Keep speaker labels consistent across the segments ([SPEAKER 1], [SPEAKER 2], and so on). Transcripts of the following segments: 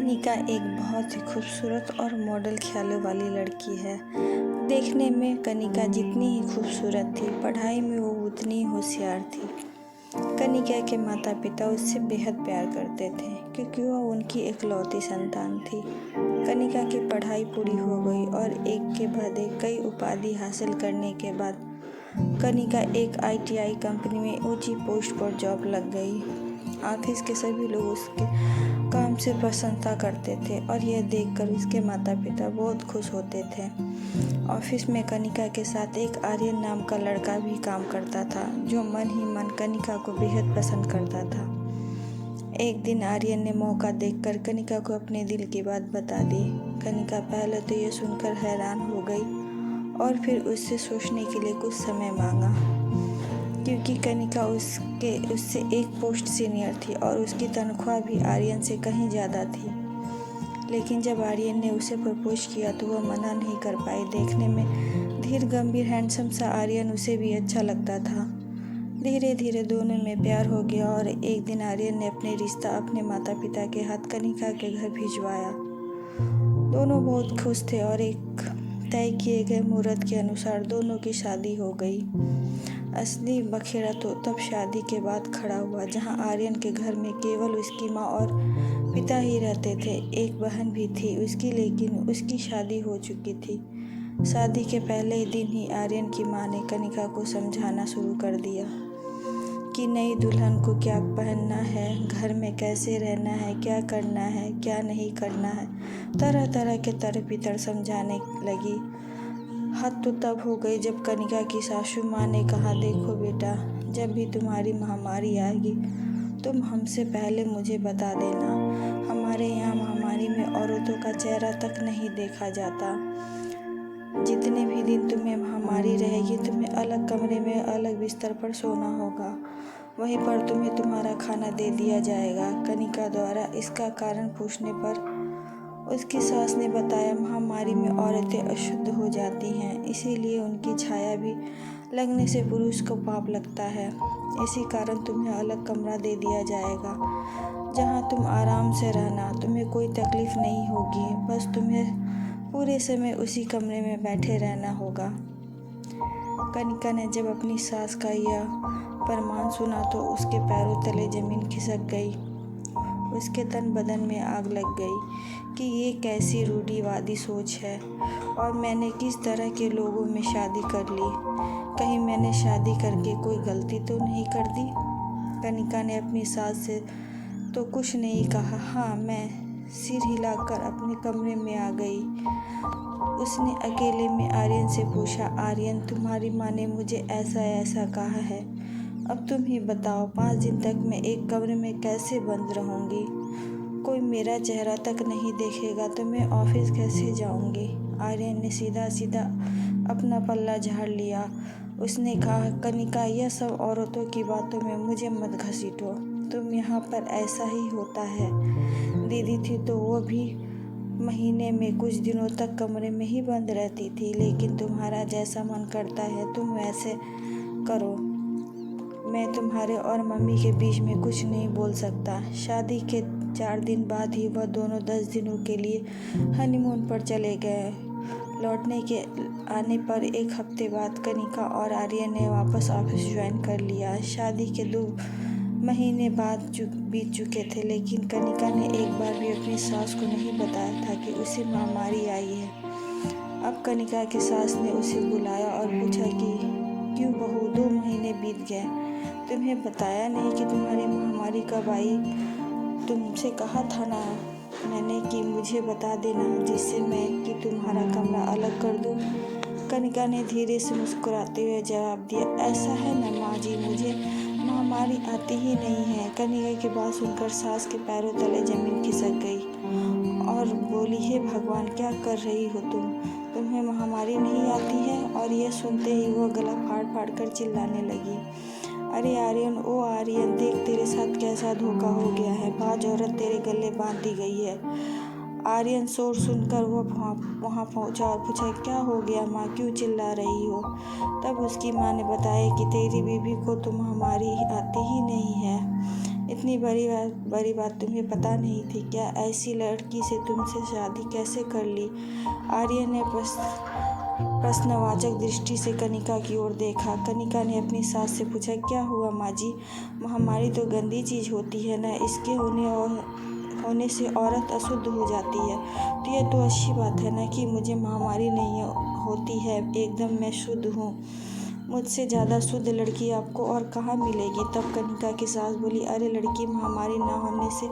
[SPEAKER 1] कनिका एक बहुत ही खूबसूरत और मॉडल ख्यालों वाली लड़की है। देखने में कनिका जितनी ही खूबसूरत थी, पढ़ाई में वो उतनी ही होशियार थी। कनिका के माता पिता उससे बेहद प्यार करते थे क्योंकि वह उनकी इकलौती संतान थी। कनिका की पढ़ाई पूरी हो गई और एक के बाद एक कई उपाधि हासिल करने के बाद कनिका एक ITI कंपनी में ऊंची पोस्ट पर जॉब लग गई। ऑफिस के सभी लोग उसके काम से प्रशंसा करते थे और यह देखकर उसके माता पिता बहुत खुश होते थे। ऑफिस में कनिका के साथ एक आर्यन नाम का लड़का भी काम करता था, जो मन ही मन कनिका को बेहद पसंद करता था। एक दिन आर्यन ने मौका देखकर कनिका को अपने दिल की बात बता दी। कनिका पहले तो यह सुनकर हैरान हो गई और फिर उससे सोचने के लिए कुछ समय मांगा, क्योंकि कनिका उससे एक पोस्ट सीनियर थी और उसकी तनख्वाह भी आर्यन से कहीं ज़्यादा थी। लेकिन जब आर्यन ने उसे प्रपोज किया तो वह मना नहीं कर पाई। देखने में धीर गंभीर हैंडसम सा आर्यन उसे भी अच्छा लगता था। धीरे धीरे दोनों में प्यार हो गया और एक दिन आर्यन ने अपने रिश्ता अपने माता पिता के हाथ कनिका के घर भिजवाया। दोनों बहुत खुश थे और एक तय किए गए मुहूर्त के अनुसार दोनों की शादी हो गई। असली बखेड़ा तो तब शादी के बाद खड़ा हुआ, जहां आर्यन के घर में केवल उसकी माँ और पिता ही रहते थे। एक बहन भी थी उसकी, लेकिन उसकी शादी हो चुकी थी। शादी के पहले ही दिन ही आर्यन की माँ ने कनिका को समझाना शुरू कर दिया कि नई दुल्हन को क्या पहनना है, घर में कैसे रहना है, क्या करना है, क्या नहीं करना है। तरह तरह के तरह समझाने लगी। हद तो तब हो गई जब कनिका की सासू माँ ने कहा, देखो बेटा, जब भी तुम्हारी महामारी आएगी तुम हमसे पहले मुझे बता देना। हमारे यहाँ महामारी में औरतों का चेहरा तक नहीं देखा जाता। जितने भी दिन तुम्हें महामारी रहेगी तुम्हें अलग कमरे में अलग बिस्तर पर सोना होगा। वहीं पर तुम्हें तुम्हारा खाना दे दिया जाएगा। कनिका द्वारा इसका कारण पूछने पर उसकी सास ने बताया, महामारी में औरतें अशुद्ध हो जाती हैं, इसीलिए उनकी छाया भी लगने से पुरुष को पाप लगता है। इसी कारण तुम्हें अलग कमरा दे दिया जाएगा, जहां तुम आराम से रहना। तुम्हें कोई तकलीफ नहीं होगी, बस तुम्हें पूरे समय उसी कमरे में बैठे रहना होगा। कनिका ने जब अपनी सास का यह फरमान सुना तो उसके पैरों तले जमीन खिसक गई। उसके तन बदन में आग लग गई कि ये कैसी रूढ़िवादी सोच है और मैंने किस तरह के लोगों में शादी कर ली। कहीं मैंने शादी करके कोई गलती तो नहीं कर दी। कनिका ने अपनी सास से तो कुछ नहीं कहा। हाँ, मैं सिर हिलाकर अपने कमरे में आ गई। उसने अकेले में आर्यन से पूछा, आर्यन, तुम्हारी माँ ने मुझे ऐसा ऐसा कहा है, अब तुम ही बताओ, 5 दिन तक मैं एक कमरे में कैसे बंद रहूँगी? कोई मेरा चेहरा तक नहीं देखेगा तो मैं ऑफिस कैसे जाऊँगी? आर्यन ने सीधा सीधा अपना पल्ला झाड़ लिया। उसने कहा, कनिका, यह सब औरतों की बातों में मुझे मत घसीटो। तुम यहाँ पर ऐसा ही होता है। दीदी थी तो वो भी महीने में कुछ दिनों तक कमरे में ही बंद रहती थी, लेकिन तुम्हारा जैसा मन करता है तुम वैसे करो। मैं तुम्हारे और मम्मी के बीच में कुछ नहीं बोल सकता। शादी के 4 दिन बाद ही वह दोनों 10 दिनों के लिए हनीमून पर चले गए। लौटने के आने पर 1 हफ्ते बाद कनिका और आर्यन ने वापस ऑफिस ज्वाइन कर लिया। शादी के 2 महीने बाद बीत चुके थे, लेकिन कनिका ने एक बार भी अपनी सास को नहीं बताया था कि उसे महामारी आई है। अब कनिका की सास ने उसे बुलाया और पूछा कि क्यों बहू, 2 महीने बीत गए, तुम्हें बताया नहीं कि तुम्हारी महामारी कब आई? तुमसे कहा था ना मैंने कि मुझे बता देना, जिससे मैं कि तुम्हारा कमरा अलग कर दूं। कनिका ने धीरे से मुस्कुराते हुए जवाब दिया, ऐसा है ना माँ जी, मुझे महामारी आती ही नहीं है। कनिका की बात सुनकर सास के पैरों तले जमीन खिसक गई और बोली, हे भगवान, क्या कर रही हो तुम? तुम्हें महामारी नहीं आती है? और यह सुनते ही वह गला फाड़ फाड़ कर चिल्लाने लगी, अरे आर्यन, ओ आर्यन, देख तेरे साथ कैसा धोखा हो गया है। बाज औरत तेरे गले बांध दी गई है। आर्यन शोर सुनकर वह वहाँ पहुँचा और पूछा, क्या हो गया माँ, क्यों चिल्ला रही हो? तब उसकी माँ ने बताया कि तेरी बीवी को तो महामारी आती ही नहीं है, इतनी बड़ी बात तुम्हें पता नहीं थी क्या? ऐसी लड़की से तुमसे शादी कैसे कर ली? आर्यन ने प्रश्नवाचक दृष्टि से कनिका की ओर देखा। कनिका ने अपनी सास से पूछा, क्या हुआ माँ जी? महामारी तो गंदी चीज़ होती है ना, इसके होने से औरत अशुद्ध हो जाती है। तो यह तो अच्छी बात है ना कि मुझे महामारी नहीं होती है, एकदम मैं शुद्ध हूँ। मुझसे ज़्यादा शुद्ध लड़की आपको और कहाँ मिलेगी? तब कनिका की सास बोली, अरे लड़की, महामारी ना होने से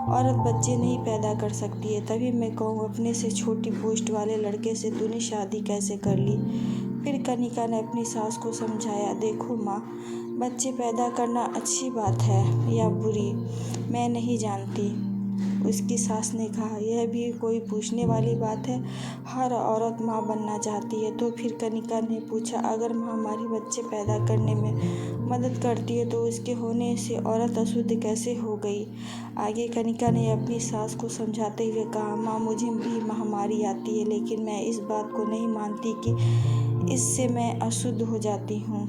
[SPEAKER 1] औरत बच्चे नहीं पैदा कर सकती है। तभी मैं कहूँ, अपने से छोटी पोस्ट वाले लड़के से तूने शादी कैसे कर ली? फिर कनिका ने अपनी सास को समझाया, देखो माँ, बच्चे पैदा करना अच्छी बात है या बुरी, मैं नहीं जानती। उसकी सास ने कहा, यह भी कोई पूछने वाली बात है? हर औरत माँ बनना चाहती है। तो फिर कनिका ने पूछा, अगर महामारी बच्चे पैदा करने में मदद करती है तो उसके होने से औरत अशुद्ध कैसे हो गई? आगे कनिका ने अपनी सास को समझाते हुए कहा, माँ, मुझे भी महामारी आती है, लेकिन मैं इस बात को नहीं मानती कि इससे मैं अशुद्ध हो जाती हूँ।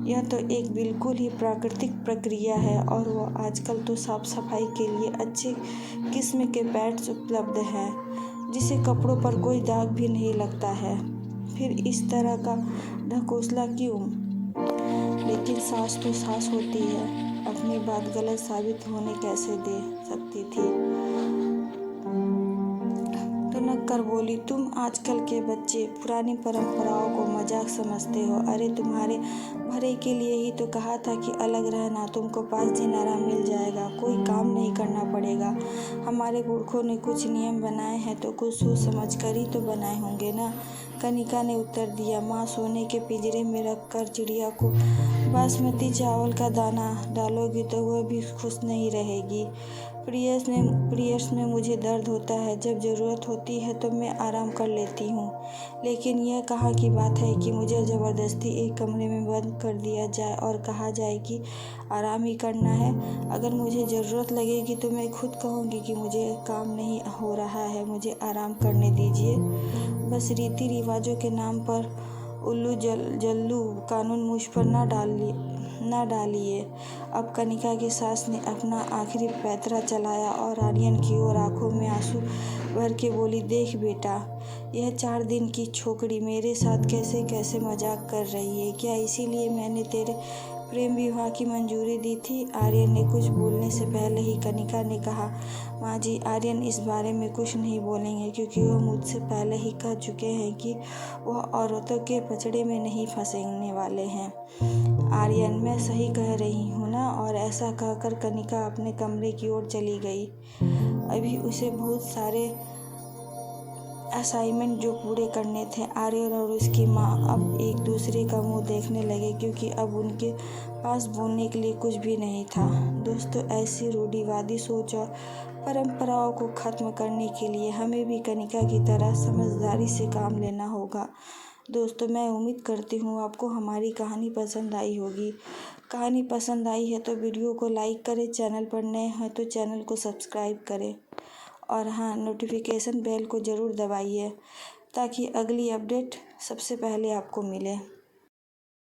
[SPEAKER 1] यह तो एक बिल्कुल ही प्राकृतिक प्रक्रिया है, और वह आजकल तो साफ सफाई के लिए अच्छे किस्म के पैड्स उपलब्ध हैं, जिससे कपड़ों पर कोई दाग भी नहीं लगता है। फिर इस तरह का ढकोसला क्यों? लेकिन सास तो सास होती है, अपनी बात गलत साबित होने कैसे दे सकती थी? तो नक्कर बोली, तुम आजकल के बच्चे पुरानी परंपराओं को मजाक समझते हो। अरे तुम्हारे भले के लिए ही तो कहा था कि अलग रहना, तुमको 5 दिन आराम मिल जाएगा, कोई काम नहीं करना पड़ेगा। हमारे पुरखों ने कुछ नियम बनाए हैं तो कुछ सोच समझ कर ही तो बनाए होंगे ना। कनिका ने उत्तर दिया, माँ, सोने के पिंजरे में रख कर चिड़िया को बासमती चावल का दाना डालोगी तो वह भी खुश नहीं रहेगी। पीरियड्स में मुझे दर्द होता है, जब ज़रूरत होती है तो मैं आराम कर लेती हूँ, लेकिन यह कहाँ की बात है कि मुझे ज़बरदस्ती एक कमरे में बंद कर दिया जाए और कहा जाए कि आराम ही करना है। अगर मुझे ज़रूरत लगेगी तो मैं खुद कहूँगी कि मुझे काम नहीं हो रहा है, मुझे आराम करने दीजिए। बस रीति रिवाजों के नाम पर उल्लू जल्लू कानून मुझ पर ना डालिए। अब कनिका की सास ने अपना आखिरी पैतरा चलाया और आर्यन की ओर आंखों में आंसू भर के बोली, देख बेटा, यह 4 दिन की छोकरी मेरे साथ कैसे कैसे मजाक कर रही है। क्या इसीलिए मैंने तेरे प्रेम विवाह की मंजूरी दी थी? आर्यन ने कुछ बोलने से पहले ही कनिका ने कहा, माँ जी, आर्यन इस बारे में कुछ नहीं बोलेंगे, क्योंकि वह मुझसे पहले ही कह चुके हैं कि वह औरतों के पचड़े में नहीं फंसने वाले हैं। आर्यन, मैं सही कह रही हूँ ना? और ऐसा कहकर कनिका अपने कमरे की ओर चली गई। अभी उसे बहुत सारे असाइनमेंट जो पूरे करने थे। आर्यन और उसकी माँ अब एक दूसरे का मुंह देखने लगे, क्योंकि अब उनके पास बोलने के लिए कुछ भी नहीं था। दोस्तों, ऐसी रूढ़िवादी सोच और परंपराओं को ख़त्म करने के लिए हमें भी कनिका की तरह समझदारी से काम लेना होगा। दोस्तों, मैं उम्मीद करती हूँ आपको हमारी कहानी पसंद आई होगी। कहानी पसंद आई है तो वीडियो को लाइक करें, चैनल पर नए हैं तो चैनल को सब्सक्राइब करें, और हाँ, नोटिफिकेशन बेल को ज़रूर दबाइए ताकि अगली अपडेट सबसे पहले आपको मिले।